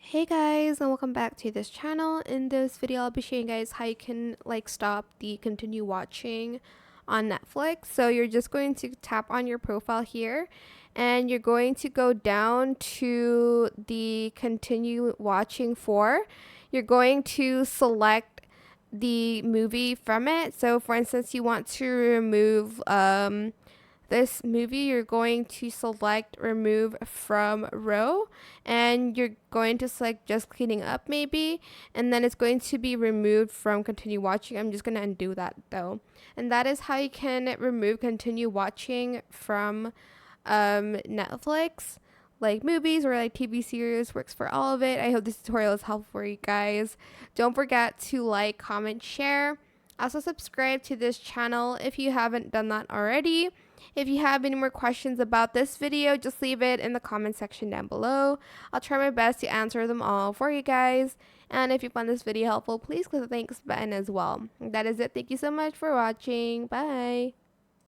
Hey guys, and welcome back to this channel. In this video I'll be showing you guys how you can stop the continue watching on Netflix. So you're just going to tap on your profile here and you're going to go down to the continue watching for. You're going to select the movie from it. So for instance, you want to remove this movie, you're going to select remove from row and you're going to select just cleaning up maybe, and then it's going to be removed from continue watching. I'm just going to undo that though. And that is how you can remove continue watching from Netflix, like movies or like TV series. Works for all of it. I hope this tutorial is helpful for you guys. Don't forget to like, comment, share. Also subscribe to this channel if you haven't done that already. If you have any more questions about this video, just leave it in the comment section down below. I'll try my best to answer them all for you guys. And if you found this video helpful, please click the thanks button as well. That is it. Thank you so much for watching. Bye.